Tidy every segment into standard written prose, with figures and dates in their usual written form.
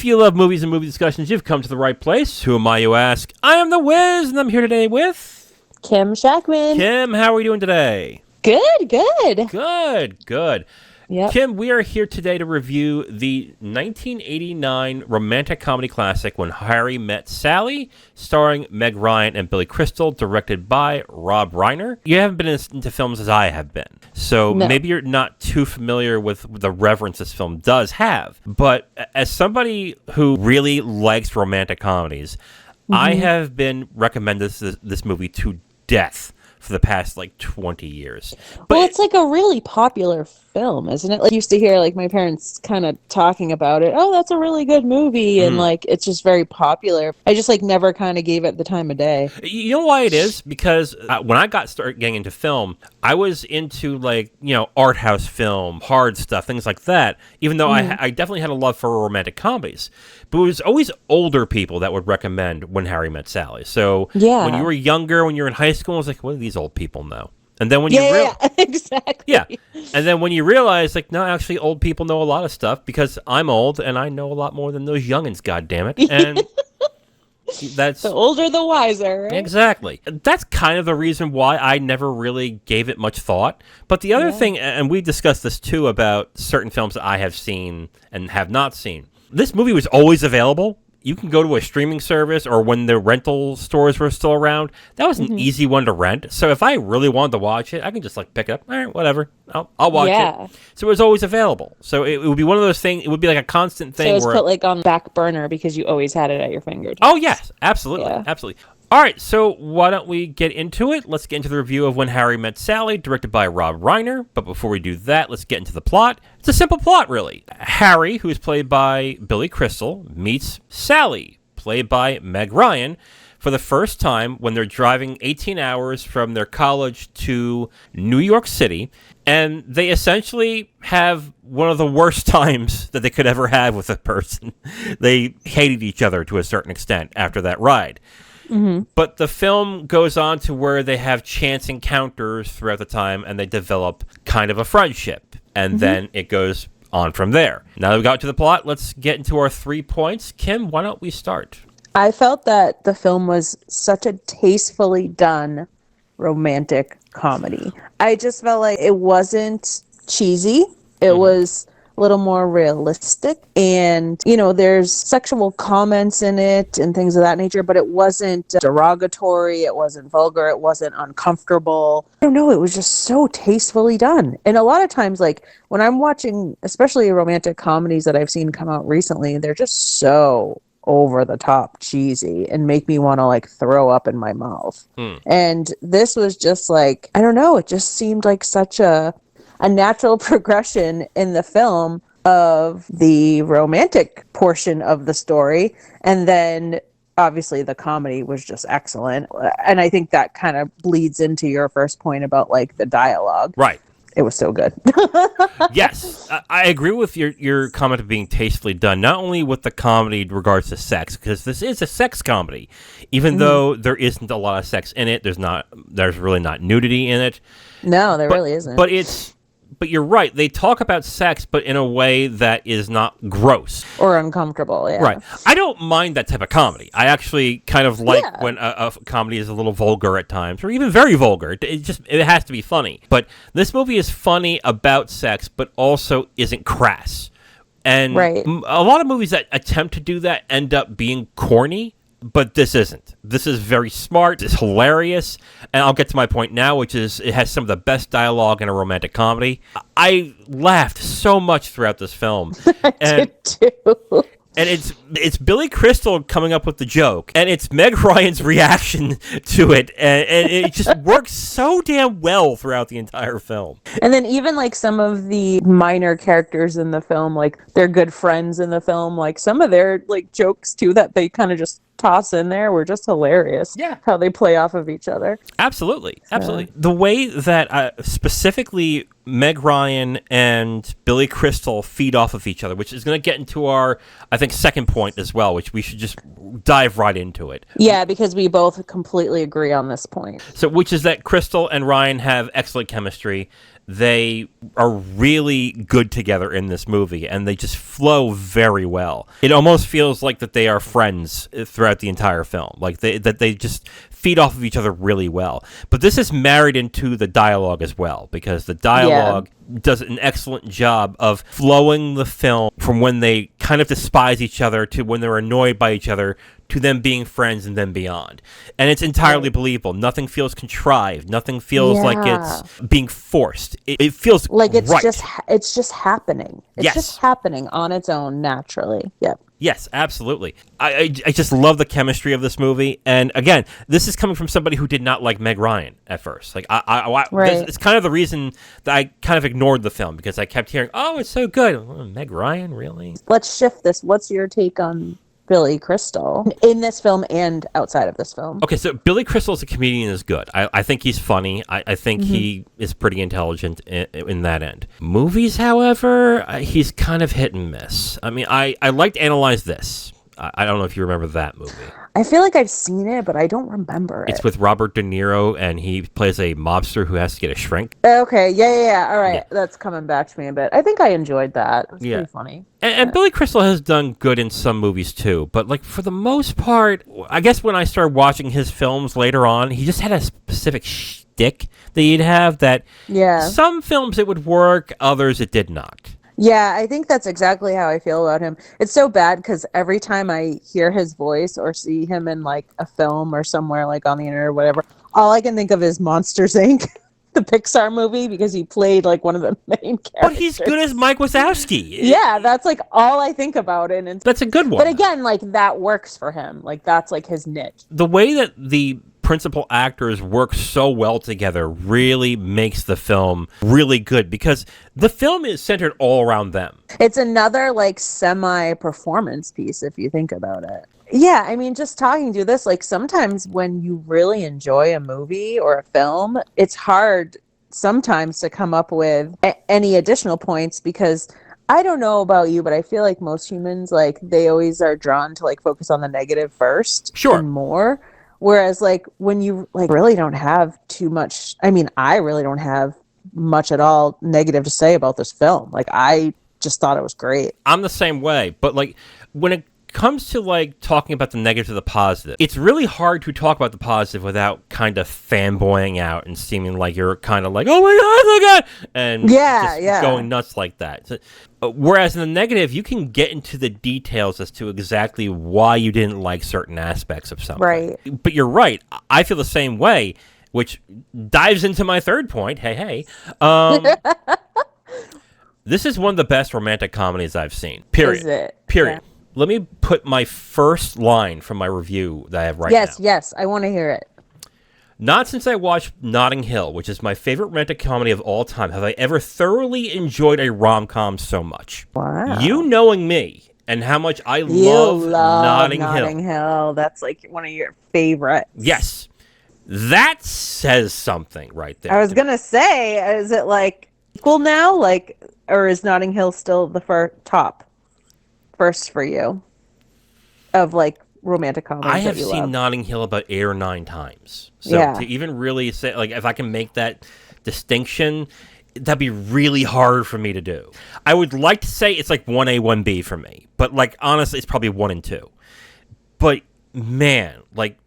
If you love movies and movie discussions, you've come to the right place. Who am I, you ask? I am The Wiz, and I'm here today with... Kim Shactman. Kim, how are we doing today? Good. Good. Yep. Kim, we are here today to review the 1989 romantic comedy classic When Harry Met Sally, starring Meg Ryan and Billy Crystal, directed by Rob Reiner. You haven't been into films as I have been, so maybe you're not too familiar with the reverence this film does have. But as somebody who really likes romantic comedies, I have been recommended this movie to death for the past 20 years. But well, it's like a really popular film, isn't it? I used to hear my parents kind of talking about it. Oh, that's a really good movie, and it's just very popular. I just never kind of gave it the time of day. You know why it is? Because when I started getting into film, I was into art house film, hard stuff, things like that. Even though I definitely had a love for romantic comedies, but it was always older people that would recommend When Harry Met Sally. So when you were younger, when you were in high school, I was like, what do these old people know? And then when exactly. Yeah. And then when you realize, no, actually, old people know a lot of stuff because I'm old and I know a lot more than those youngins, goddammit. And that's... The older, the wiser, right? Exactly. That's kind of the reason why I never really gave it much thought. But the other thing, and we discussed this too about certain films that I have seen and have not seen. This movie was always available. You can go to a streaming service, or when the rental stores were still around, that was an easy one to rent. So if I really wanted to watch it, I can just pick it up. All right, whatever. I'll watch it. So it was always available. So it would be one of those things. It would be like a constant thing. So it was put on back burner because you always had it at your fingertips. Oh yes, absolutely, absolutely. All right, so why don't we get into it? Let's get into the review of When Harry Met Sally, directed by Rob Reiner. But before we do that, let's get into the plot. It's a simple plot, really. Harry, who is played by Billy Crystal, meets Sally, played by Meg Ryan, for the first time when they're driving 18 hours from their college to New York City. And they essentially have one of the worst times that they could ever have with a person. They hated each other to a certain extent after that ride. But the film goes on to where they have chance encounters throughout the time and they develop kind of a friendship. And then it goes on from there. Now that we got to the plot, let's get into our 3 points. Kim, why don't we start? I felt that the film was such a tastefully done romantic comedy. I just felt like it wasn't cheesy. It was a little more realistic, and there's sexual comments in it and things of that nature, but it wasn't derogatory, it wasn't vulgar, it wasn't uncomfortable. I don't know, it was just so tastefully done. And a lot of times, when I'm watching especially romantic comedies that I've seen come out recently, they're just so over the top cheesy and make me want to throw up in my mouth. And this was just I don't know, it just seemed like such a natural progression in the film of the romantic portion of the story. And then obviously the comedy was just excellent. And I think that kind of bleeds into your first point about the dialogue. Right. It was so good. Yes, I agree with your comment of being tastefully done, not only with the comedy in regards to sex, because this is a sex comedy, even though there isn't a lot of sex in it. There's really not nudity in it. No, there really isn't. But you're right. They talk about sex, but in a way that is not gross. Or uncomfortable, yeah. Right. I don't mind that type of comedy. I actually kind of like when a comedy is a little vulgar at times, or even very vulgar. It has to be funny. But this movie is funny about sex, but also isn't crass. And a lot of movies that attempt to do that end up being corny. But this isn't. This is very smart. It's hilarious. And I'll get to my point now, which is it has some of the best dialogue in a romantic comedy. I laughed so much throughout this film. I did too. And it's Billy Crystal coming up with the joke, and it's Meg Ryan's reaction to it, and it just works so damn well throughout the entire film. And then even some of the minor characters in the film, their good friends in the film, some of their jokes too that they kind of just toss in there were just hilarious. Yeah. How they play off of each other. Absolutely. The way that specifically Meg Ryan and Billy Crystal feed off of each other, which is going to get into our, I think, second point as well, which we should just dive right into it. Yeah, because we both completely agree on this point. So, which is that Crystal and Ryan have excellent chemistry. they are really good together in this movie, and they just flow very well. It almost feels like that they are friends throughout the entire film, like they just feed off of each other really well. But this is married into the dialogue as well, because the dialogue does an excellent job of flowing the film from when they kind of despise each other to when they're annoyed by each other to them being friends and then beyond. And it's entirely believable. Nothing feels contrived. Nothing feels like it's being forced. It feels like it's right. It's just happening. It's just happening on its own naturally. Yep. Yes, absolutely. I just love the chemistry of this movie. And again, this is coming from somebody who did not like Meg Ryan at first. Like it's kind of the reason that I kind of ignored the film, because I kept hearing, "Oh, it's so good." Oh, Meg Ryan, really? Let's shift this. What's your take on Billy Crystal in this film and outside of this film? Okay, so Billy Crystal as a comedian is good. I think he's funny. I think he is pretty intelligent in that end. Movies, however, he's kind of hit and miss. I mean, I liked Analyze This. I don't know if you remember that movie. I feel like I've seen it, but I don't remember it. It's with Robert De Niro, and he plays a mobster who has to get a shrink. Okay, yeah. All right, that's coming back to me a bit. I think I enjoyed that. It was pretty funny. And Billy Crystal has done good in some movies too, but like for the most part, I guess when I started watching his films later on, he just had a specific shtick that he'd have that some films it would work, others it did not. Yeah, I think that's exactly how I feel about him. It's so bad because every time I hear his voice or see him in like a film or somewhere like on the internet or whatever, all I can think of is Monsters, Inc., the Pixar movie, because he played like one of the main characters. But he's good as Mike Wazowski. Yeah, that's like all I think about it. And that's a good one. But again, like that works for him. Like that's like his niche. The way that the principal actors work so well together really makes the film really good, because the film is centered all around them. It's another like semi-performance piece if you think about it. Yeah, I mean, just talking to this, like sometimes when you really enjoy a movie or a film, it's hard sometimes to come up with any additional points, because I don't know about you, but I feel like most humans, like they always are drawn to like focus on the negative first and more. Whereas like when you like really don't have too much, I mean, I really don't have much at all negative to say about this film. Like I just thought it was great. I'm the same way, but like when it comes to like talking about the negative to the positive, it's really hard to talk about the positive without kind of fanboying out and seeming like you're kind of like, oh my god, and just going nuts like that. So, whereas in the negative, you can get into the details as to exactly why you didn't like certain aspects of something. Right. But you're right. I feel the same way, which dives into my third point. Hey. This is one of the best romantic comedies I've seen. Period. Is it? Period. Yeah. Let me put my first line from my review that I have right now. Yes, I want to hear it. Not since I watched Notting Hill, which is my favorite romantic comedy of all time, have I ever thoroughly enjoyed a rom-com so much. Wow. You knowing me and how much I love Notting Hill. That's like one of your favorites. Yes. That says something right there. I was going to say, is it like equal now? Like, or is Notting Hill still the first for you of like romantic comedies? I have seen Notting Hill about 8 or 9 times. So to even really say, like, if I can make that distinction, that'd be really hard for me to do. I would like to say it's like 1A, 1B for me, but like honestly, it's probably 1 and 2. But man, like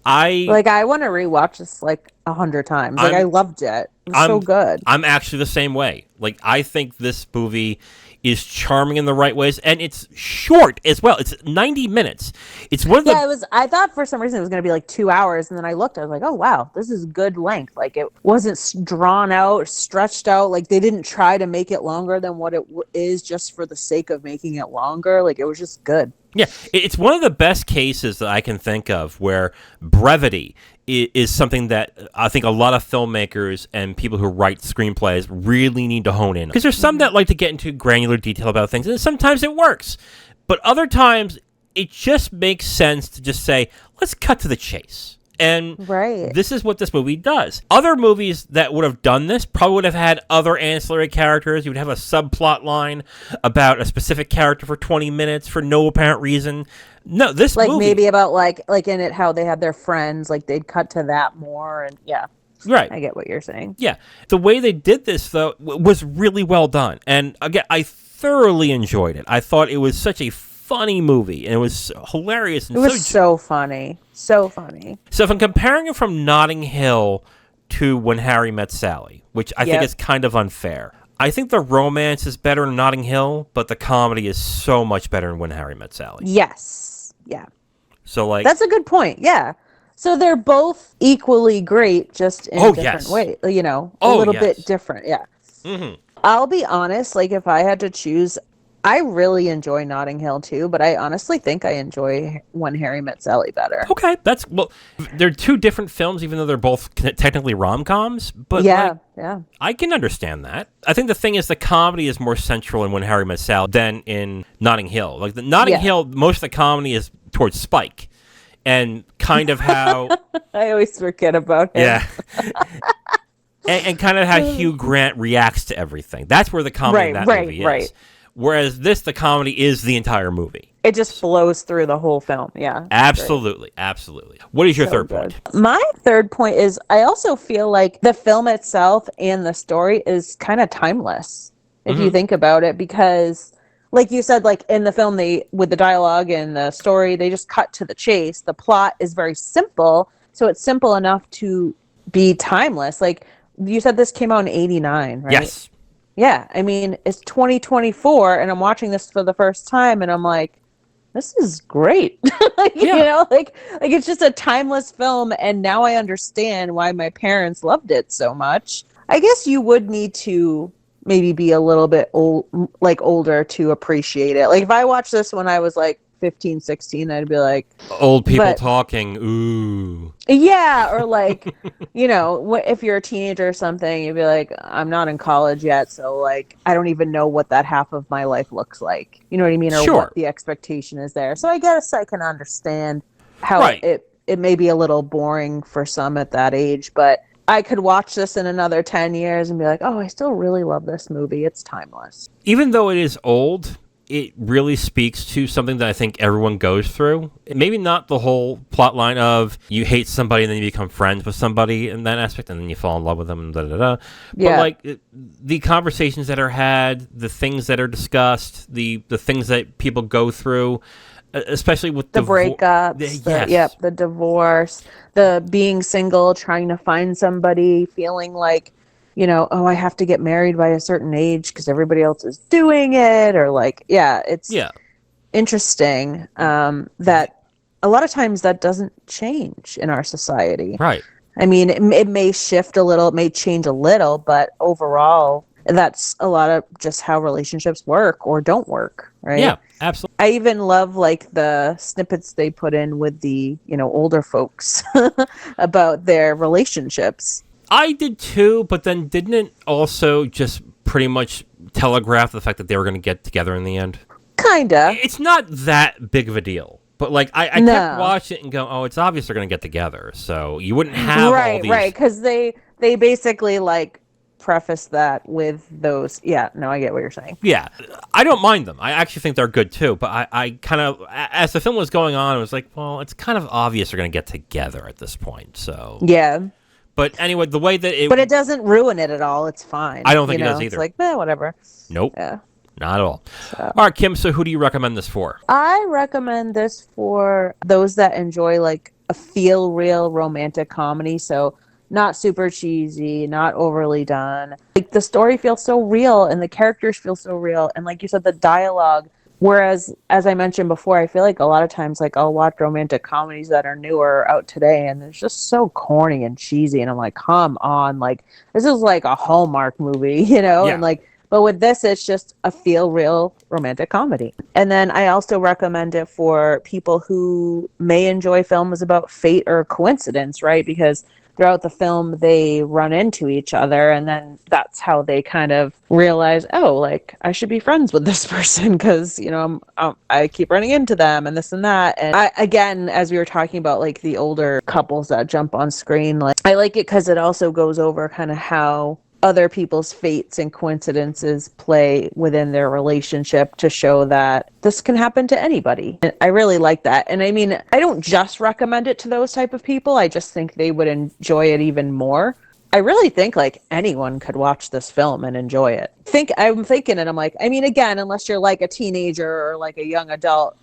I want to rewatch this like 100 times. Like I loved it. It was so good. I'm actually the same way. Like I think this movie is charming in the right ways, and it's short as well. It's 90 minutes. It's one of the... Yeah, it was. I thought for some reason it was going to be like 2 hours, and then I looked. I was like, oh wow, this is good length. Like it wasn't drawn out, stretched out. Like they didn't try to make it longer than what it is just for the sake of making it longer. Like it was just good. Yeah, it's one of the best cases that I can think of where brevity is something that I think a lot of filmmakers and people who write screenplays really need to hone in. Because there's some that like to get into granular detail about things, and sometimes it works. But other times, it just makes sense to just say, let's cut to the chase. And this is what this movie does. Other movies that would have done this probably would have had other ancillary characters. You would have a subplot line about a specific character for 20 minutes for no apparent reason. No, this like movie... maybe about like in it how they had their friends, like they'd cut to that more, and Right. I get what you're saying. Yeah. The way they did this, though, was really well done. And again, I thoroughly enjoyed it. I thought it was such a funny movie, and it was hilarious. And it was so funny. So funny. So if I'm comparing it from Notting Hill to When Harry Met Sally, which I think is kind of unfair, I think the romance is better in Notting Hill, but the comedy is so much better in When Harry Met Sally. Yes. Yeah. So, like... That's a good point. Yeah. So they're both equally great, just in different ways. You know, a little bit different. Yeah. Mm-hmm. I'll be honest, like, if I had to choose, I really enjoy Notting Hill too, but I honestly think I enjoy When Harry Met Sally better. Okay, well, they're two different films, even though they're both technically rom-coms, but I can understand that. I think the thing is the comedy is more central in When Harry Met Sally than in Notting Hill. Like, the Notting Hill, most of the comedy is towards Spike, and kind of how... I always forget about him. Yeah. and kind of how Hugh Grant reacts to everything. That's where the comedy in that movie is. Right. Whereas the comedy is the entire movie. It just flows through the whole film. Yeah. Absolutely. Absolutely. What is your third point? My third point is I also feel like the film itself and the story is kind of timeless, if you think about it, because like you said, like in the film, with the dialogue and the story, they just cut to the chase. The plot is very simple. So it's simple enough to be timeless. Like you said, this came out in 1989, right? Yes. Yeah, I mean, it's 2024, and I'm watching this for the first time, and I'm like, this is great. You know, like it's just a timeless film, and now I understand why my parents loved it so much. I guess you would need to maybe be a little bit older to appreciate it. Like, if I watched this when I was like 15, 16, I'd be like... Old people talking, ooh. Yeah, or like, you know, if you're a teenager or something, you'd be like, I'm not in college yet, so like, I don't even know what that half of my life looks like. You know what I mean? Or what the expectation is there. So I guess I can understand how it may be a little boring for some at that age, but I could watch this in another 10 years and be like, oh, I still really love this movie. It's timeless. Even though it is old... it really speaks to something that I think everyone goes through. Maybe not the whole plot line of you hate somebody and then you become friends with somebody in that aspect and then you fall in love with them and da-da-da. But like the conversations that are had, the things that are discussed, the things that people go through, especially with the breakups, the divorce, the being single, trying to find somebody, feeling like, you know, oh, I have to get married by a certain age because everybody else is doing it, or like, it's interesting that a lot of times that doesn't change in our society. Right. I mean, it may shift a little, it may change a little, but overall, that's a lot of just how relationships work or don't work, right? Yeah, absolutely. I even love like the snippets they put in with the, you know, older folks about their relationships. I did too, but then didn't it also just pretty much telegraph the fact that they were going to get together in the end? Kinda. It's not that big of a deal. But like I kept watching it and go, oh, it's obvious they're going to get together. So you wouldn't have all these... Right, because they basically like preface that with those... Yeah, no, I get what you're saying. Yeah, I don't mind them. I actually think they're good too. But I kind of, as the film was going on, I was like, well, it's kind of obvious they're going to get together at this point. So... Yeah. But anyway, the way that it... But it doesn't ruin it at all. It's fine. I don't think it does either. It's like, whatever. Nope. Yeah. Not at all. So. All right, Kim, so who do you recommend this for? I recommend this for those that enjoy, like, a feel-real romantic comedy. So not super cheesy, not overly done. Like, the story feels so real, and the characters feel so real. And like you said, the dialogue... Whereas, as I mentioned before, I feel like a lot of times, like, I'll watch romantic comedies that are newer or out today, and it's just so corny and cheesy, and I'm like, come on, like, this is like a Hallmark movie, you know? Yeah. And like, but with this, it's just a feel-real romantic comedy. And then I also recommend it for people who may enjoy films about fate or coincidence, right? Because throughout the film, they run into each other, and then that's how they kind of realize, oh, like, I should be friends with this person because, you know, I keep running into them and this and that. And again, as we were talking about, like, the older couples that jump on screen, like, I like it because it also goes over kind of how other people's fates and coincidences play within their relationship to show that this can happen to anybody. And I really like that. And I mean, I don't just recommend it to those type of people. I just think they would enjoy it even more. I really think like anyone could watch this film and enjoy it. I'm thinking, and I'm like, I mean, again, unless you're like a teenager or like a young adult,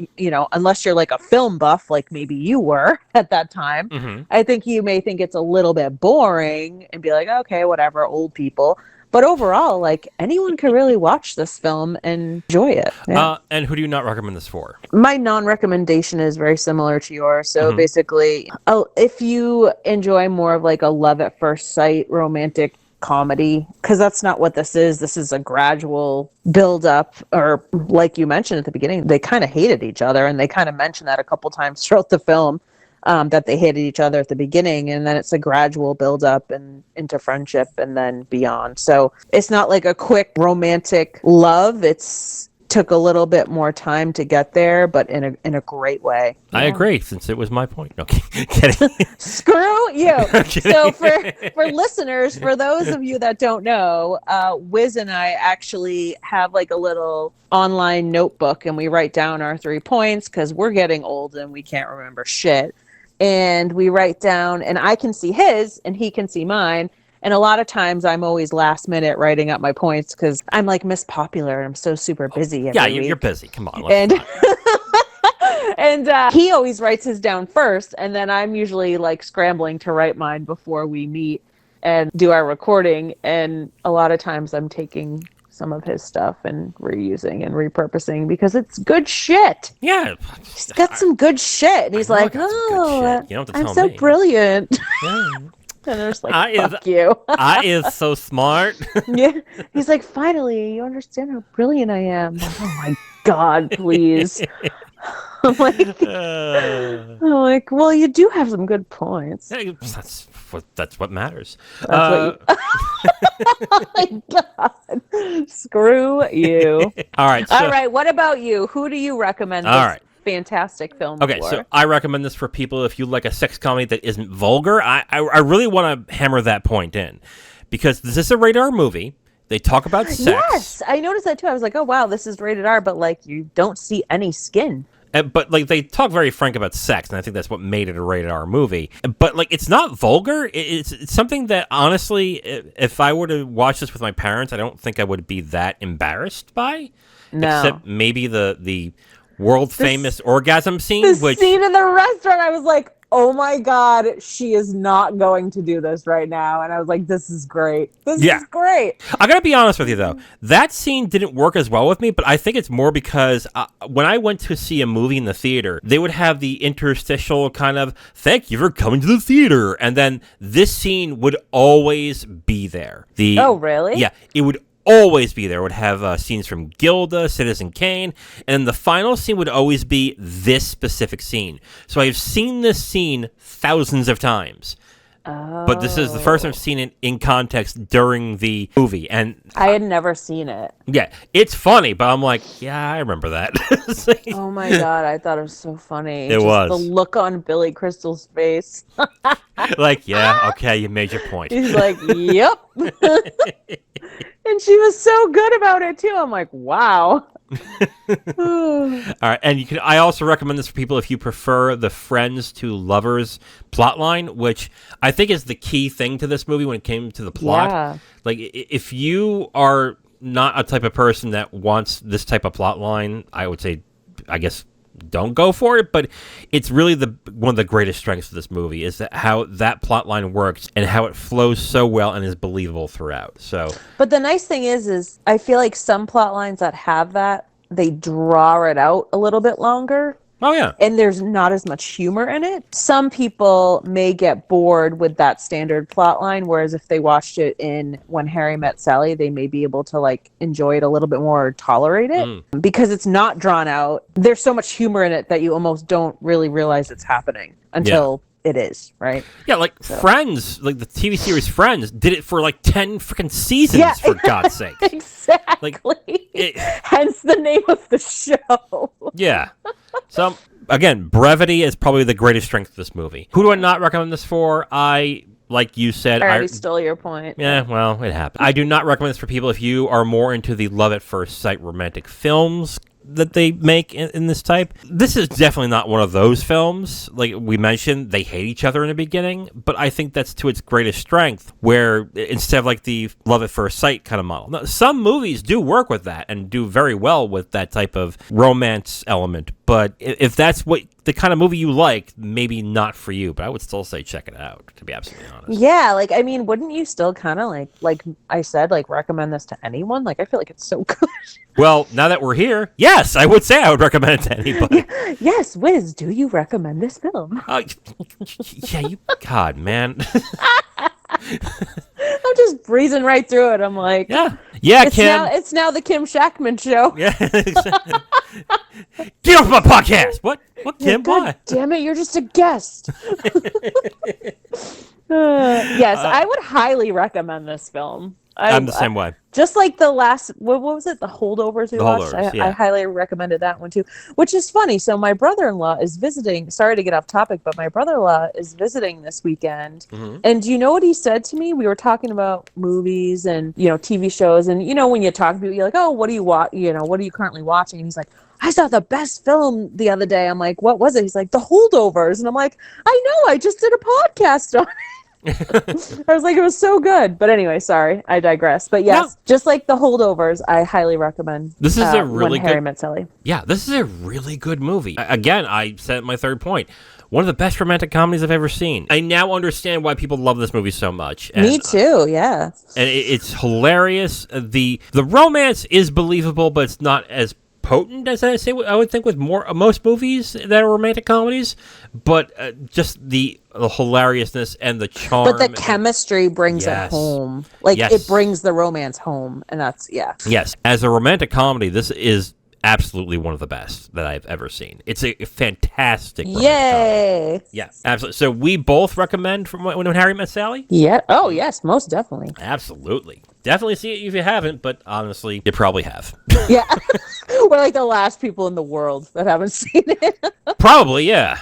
unless you're like a film buff, like maybe you were at that time, I think you may think it's a little bit boring and be like, okay, whatever, old people. But overall, like anyone could really watch this film and enjoy it. Yeah. And who do you not recommend this for? My non-recommendation is very similar to yours. So basically, if you enjoy more of like a love at first sight romantic comedy, because that's not what this is. This is a gradual build up, or like you mentioned at the beginning, they kind of hated each other, and they kind of mentioned that a couple times throughout the film. That they hated each other at the beginning, and then it's a gradual build up and into friendship and then beyond. So it's not like a quick romantic love. It's took a little bit more time to get there, but in a great way. I agree, since it was my point. No, kidding. Screw you. So for listeners, for those of you that don't know, Wiz and I actually have like a little online notebook, and we write down our 3 points because we're getting old and we can't remember shit. And we write down, and I can see his and he can see mine. And a lot of times I'm always last minute writing up my points because I'm like Miss Popular and I'm so super busy. You're busy. Come on. And he always writes his down first. And then I'm usually like scrambling to write mine before we meet and do our recording. And a lot of times I'm taking some of his stuff and reusing and repurposing because it's good shit. Yeah. He's got some good shit. And he's like, oh, I'm so brilliant. Yeah. And they're just like, fuck you. I is so smart. Yeah. He's like, finally, you understand how brilliant I am. Like, oh my God, please. I'm like, well, you do have some good points. Yeah, that's what matters. Oh my God. Screw you. All right. All right. What about you? Who do you recommend this fantastic film for? So I recommend this for people if you like a sex comedy that isn't vulgar. I really want to hammer that point in because this is a rated R movie. They talk about sex. Yes, I noticed that too. I was like, oh, wow, this is rated R, but like you don't see any skin. But like they talk very frank about sex, and I think that's what made it a rated R movie. But like it's not vulgar. It's something that honestly, if I were to watch this with my parents, I don't think I would be that embarrassed by. No. Except maybe the world famous orgasm scene. The scene in the restaurant, I was like, oh my God, she is not going to do this right now. And I was like, this is great. This is great. I gotta be honest with you, though. That scene didn't work as well with me, but I think it's more because when I went to see a movie in the theater, they would have the interstitial kind of, thank you for coming to the theater. And then this scene would always be there. Oh, really? Yeah, it would always be there. It would have scenes from Gilda, Citizen Kane, and the final scene would always be this specific scene. So I've seen this scene thousands of times. Oh. But this is the first time I've seen it in context during the movie. And I had never seen it. Yeah, it's funny, but I'm like, yeah, I remember that. Oh my God, I thought it was so funny. It was. The look on Billy Crystal's face. Like, yeah, okay, you made your point. He's like, yep. And she was so good about it too. I'm like, wow. All right, and I also recommend this for people if you prefer the friends to lovers plotline, which I think is the key thing to this movie when it came to the plot. Yeah. Like, if you are not a type of person that wants this type of plotline, I would say, I guess, don't go for it. But it's really one of the greatest strengths of this movie is how that plotline works and how it flows so well and is believable throughout. So, but the nice thing is I feel like some plotlines that have that, they draw it out a little bit longer. Oh, yeah. And there's not as much humor in it. Some people may get bored with that standard plot line, whereas if they watched it in When Harry Met Sally, they may be able to like enjoy it a little bit more or tolerate it because it's not drawn out. There's so much humor in it that you almost don't really realize it's happening until it is, right? Yeah, like Friends, like the TV series Friends, did it for like 10 freaking seasons, for God's sake. Exactly. Like, hence the name of the show. Yeah. So, again, brevity is probably the greatest strength of this movie. Who do I not recommend this for? Like you said, I already stole your point. Yeah, well, it happened. I do not recommend this for people if you are more into the love at first sight romantic films that they make in this type. This is definitely not one of those films. Like we mentioned, they hate each other in the beginning, but I think that's to its greatest strength, where instead of like the love at first sight kind of model. Now, some movies do work with that and do very well with that type of romance element, but if that's what the kind of movie you like, maybe not for you, but I would still say check it out, to be absolutely honest. Yeah, like, I mean, wouldn't you still kind of like I said, like recommend this to anyone? Like, I feel like it's so good. Well, now that we're here, yes, I would say I would recommend it to anybody. Yes, Wiz, do you recommend this film? Yeah, you, God, man. I'm just breezing right through it. I'm like, Yeah, it's Kim. it's now the Kim Shactman show. Yeah, get off my podcast. What, Kim? God Why? damn it, you're just a guest. Yes, I would highly recommend this film. I'm the same way. Just like the last, what was it? The Holdovers we watched? Yeah. I highly recommended that one too, which is funny. So my brother-in-law is visiting. Sorry to get off topic, but my brother-in-law is visiting this weekend. Mm-hmm. And do you know what he said to me? We were talking about movies and, TV shows. And, when you talk to people, you're like, oh, what do you watch? What are you currently watching? And he's like, I saw the best film the other day. I'm like, what was it? He's like, The Holdovers. And I'm like, I know, I just did a podcast on it. I was like, it was so good. But anyway, sorry, I digress. But yes, just like The Holdovers, I highly recommend. This is a really When Harry Met Sally. Yeah, this is a really good movie. Again, I said my third point. One of the best romantic comedies I've ever seen. I now understand why people love this movie so much. And, me too, yeah. And it's hilarious. The romance is believable, but it's not as potent as I would think with most movies that are romantic comedies, but just the hilariousness and the charm. But the chemistry brings it home. Like, it brings the romance home, and that's, Yes, as a romantic comedy, this is absolutely one of the best that I've ever seen. It's a fantastic romantic comedy. Yeah, absolutely. So we both recommend from When Harry Met Sally? Yeah. Oh, yes, most definitely. Absolutely. Definitely see it if you haven't, but honestly, you probably have. Yeah. We're like the last people in the world that haven't seen it. Probably, yeah.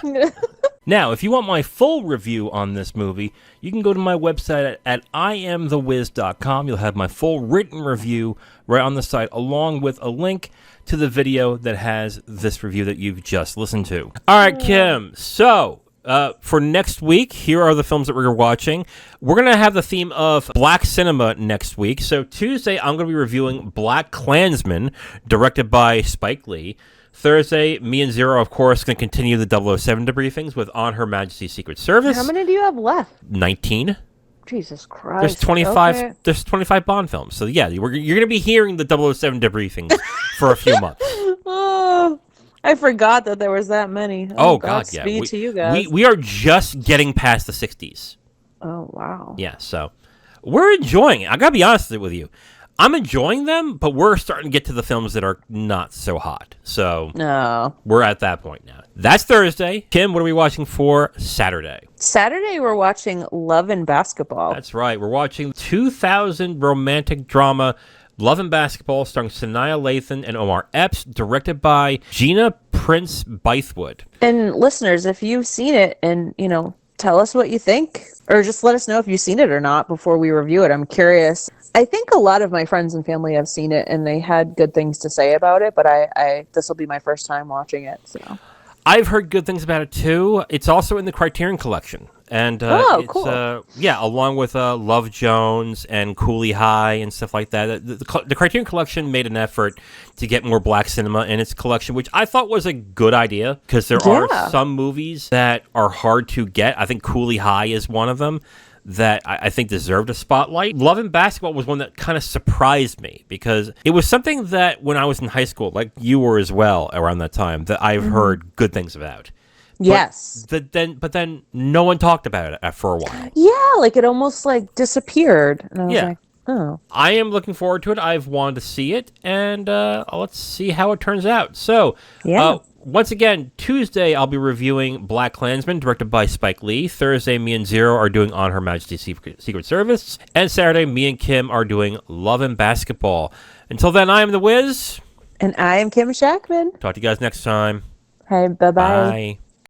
Now, if you want my full review on this movie, you can go to my website at IamTheWiz.com. You'll have my full written review right on the site, along with a link to the video that has this review that you've just listened to. All right, Kim. So, for next week, here are the films that we're watching. We're going to have the theme of Black cinema next week. So Tuesday, I'm going to be reviewing Black Klansman, directed by Spike Lee. Thursday, me and Zero, of course, going to continue the 007 debriefings with On Her Majesty's Secret Service. How many do you have left? 19. Jesus Christ. There's 25. Okay. There's 25 Bond films. So yeah, you're going to be hearing the 007 debriefings for a few months. Oh, I forgot that there was that many. Oh God, yeah. Speed to you guys. We are just getting past the 60s. Oh wow. Yeah, so we're enjoying it. I gotta be honest with you. I'm enjoying them, but we're starting to get to the films that are not so hot. So we're at that point now. That's Thursday. Kim, what are we watching for Saturday? Saturday, we're watching Love and Basketball. That's right. We're watching 2000 romantic drama Love and Basketball, starring Sanaa Lathan and Omar Epps, directed by Gina Prince Bythewood. And listeners, if you've seen it and, tell us what you think, or just let us know if you've seen it or not before we review it. I'm curious. I think a lot of my friends and family have seen it, and they had good things to say about it, but this will be my first time watching it. So I've heard good things about it, too. It's also in the Criterion Collection. And cool. Along with Love Jones and Cooley High and stuff like that. The Criterion Collection made an effort to get more black cinema in its collection, which I thought was a good idea, because there are some movies that are hard to get. I think Cooley High is one of them that I think deserved a spotlight. Love and Basketball was one that kind of surprised me, because it was something that when I was in high school, like you were as well around that time, that I've heard good things about. Yes. But then no one talked about it for a while. Yeah, like it almost disappeared. And I was like, oh. I am looking forward to it. I've wanted to see it, and let's see how it turns out. So, once again, Tuesday I'll be reviewing Black Klansman, directed by Spike Lee. Thursday, me and Zero are doing On Her Majesty's Secret Service. And Saturday, me and Kim are doing Love and Basketball. Until then, I am The Wiz. And I am Kim Shactman. Talk to you guys next time. Hey, bye-bye. Bye.